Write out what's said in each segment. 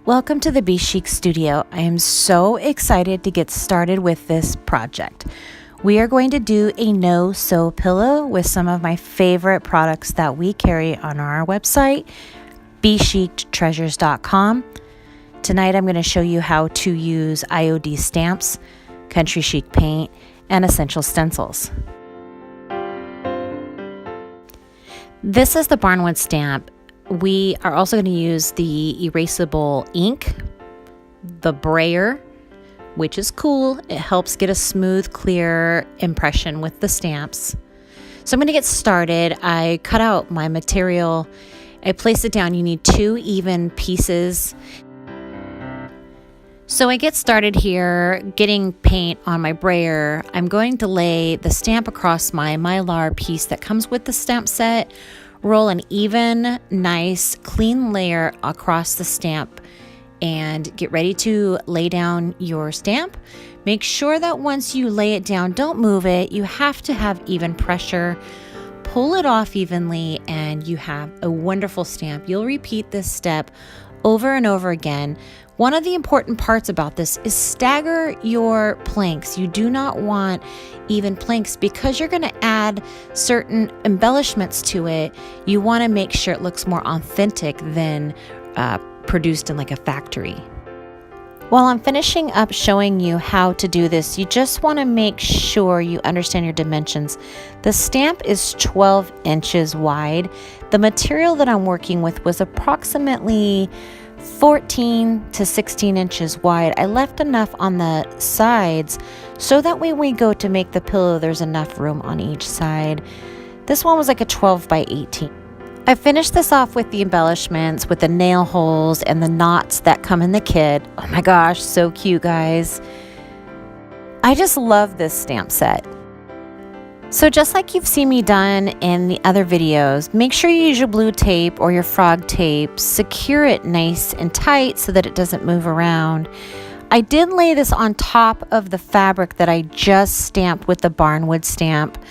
Welcome to the Be Chic studio. I am so excited to get started with this project. We are going to do a no-sew pillow with some of my favorite products that we carry on our website, BeChicedTreasures.com. Tonight I'm going to show you how to use IOD stamps, country chic paint, and essential stencils. This is the Barn Wood Stamp. We are also going to use the erasable ink, the brayer, which is cool. It helps get a smooth, clear impression with the stamps. So I'm going to get started. I cut out my material. I place it down. You need 2 even pieces. So I get started here getting paint on my brayer. I'm going to lay the stamp across my Mylar piece that comes with the stamp set. Roll an even, nice, clean layer across the stamp and get ready to lay down your stamp. Make sure that once you lay it down, don't move it. You have to have even pressure. Pull it off evenly and you have a wonderful stamp. You'll repeat this step over and over again. One of the important parts about this is stagger your planks. You do not want even planks because you're going to add certain embellishments to it. You want to make sure it looks more authentic than produced in like a factory. While I'm finishing up showing you how to do this, you just want to make sure you understand your dimensions. The stamp is 12 inches wide. The material that I'm working with was approximately 14 to 16 inches wide. I left enough on the sides so that when we go to make the pillow, there's enough room on each side. This one was like a 12 by 18. I finished this off with the embellishments, with the nail holes and the knots that come in the kit. Oh my gosh, so cute, guys. I just love this stamp set. So just like you've seen me done in the other videos, make sure you use your blue tape or your frog tape. Secure it nice and tight so that it doesn't move around. I did lay this on top of the fabric that I just stamped with the Barn Wood Stamp.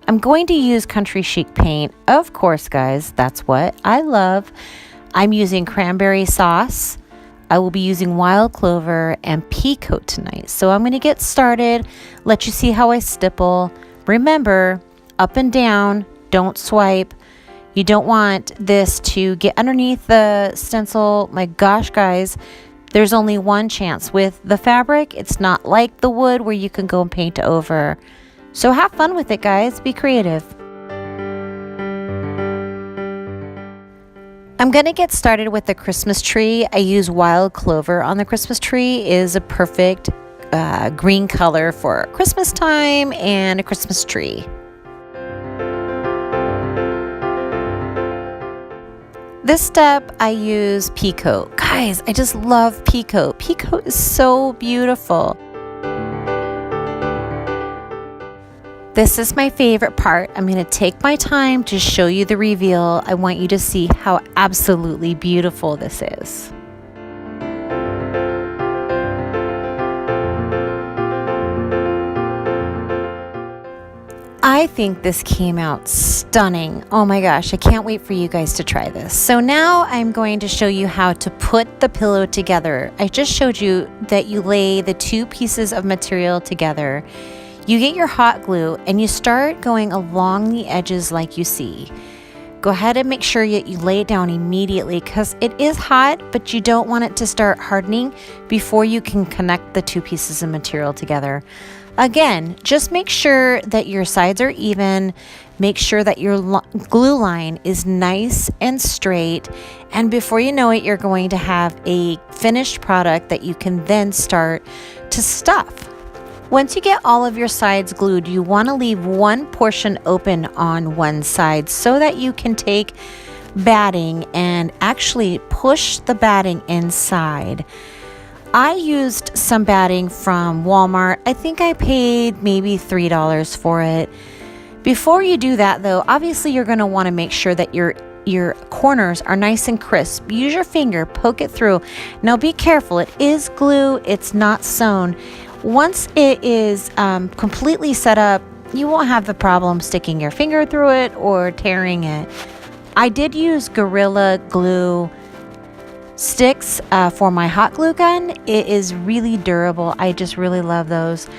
I'm going to use country chic paint. Of course, guys, that's what I love. I'm using cranberry sauce. I will be using wild clover and pea coat tonight. So I'm going to get started, let you see how I stipple. Remember, up and down, don't swipe. You don't want this to get underneath the stencil. My gosh, guys, there's only one chance. With the fabric, it's not like the wood where you can go and paint over. So have fun with it, guys. Be creative. I'm going to get started with the Christmas tree. I use wild clover on the Christmas tree. It is a perfect green color for Christmas time and a Christmas tree. This step I use pea coat. Guys, I just love pea coat. Pea coat is so beautiful. This is my favorite part. I'm going to take my time to show you the reveal. I want you to see how absolutely beautiful this is. I think this came out stunning. Oh my gosh, I can't wait for you guys to try this. So now I'm going to show you how to put the pillow together. I just showed you that you lay the 2 pieces of material together. You get your hot glue and you start going along the edges like you see. Go ahead and make sure that you lay it down immediately because it is hot, but you don't want it to start hardening before you can connect the 2 pieces of material together. Again, just make sure that your sides are even. Make sure that your glue line is nice and straight. And before you know it, you're going to have a finished product that you can then start to stuff. Once you get all of your sides glued, you want to leave one portion open on one side so that you can take batting and actually push the batting inside. I used some batting from Walmart. I think I paid maybe $3 for it. Before you do that though, obviously you're going to want to make sure that your corners are nice and crisp. Use your finger, poke it through. Now be careful, it is glue, it's not sewn. Once it is completely set up, you won't have the problem sticking your finger through it or tearing it. I did use Gorilla Glue sticks for my hot glue gun. It is really durable. I just really love those.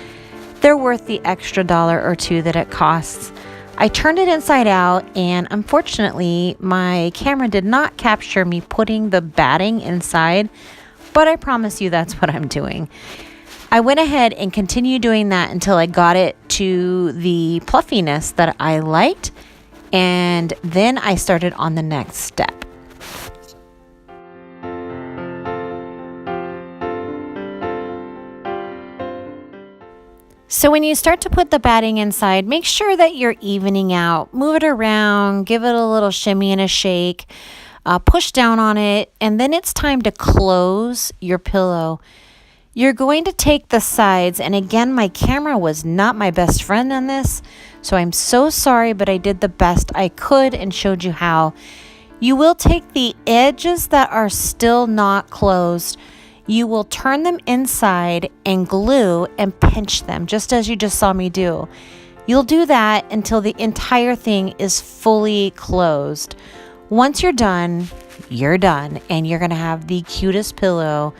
They're worth the extra $1 or $2 that it costs. I turned it inside out, and unfortunately my camera did not capture me putting the batting inside, but I promise you that's what I'm doing. I went ahead and continued doing that until I got it to the fluffiness that I liked, and then I started on the next step. So when you start to put the batting inside, make sure that you're evening out. Move it around, give it a little shimmy and a shake, push down on it, and then it's time to close your pillow. You're going to take the sides, and again, my camera was not my best friend on this, so I'm so sorry, but I did the best I could and showed you how. You will take the edges that are still not closed. You will turn them inside and glue and pinch them, just as you just saw me do. You'll do that until the entire thing is fully closed. Once you're done, and you're gonna have the cutest pillow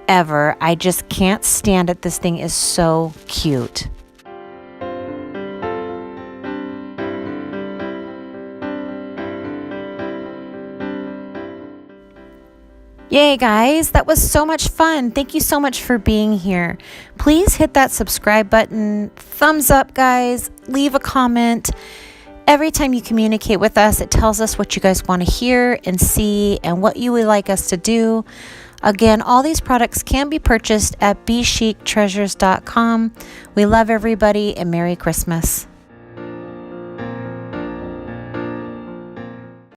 ever. I just can't stand it. This thing is so cute. Yay, guys, that was so much fun. Thank you so much for being here. Please hit that subscribe button, thumbs up, guys, leave a comment. Every time you communicate with us, it tells us what you guys want to hear and see and what you would like us to do. Again, all these products can be purchased at bchictreasures.com. We love everybody and Merry Christmas.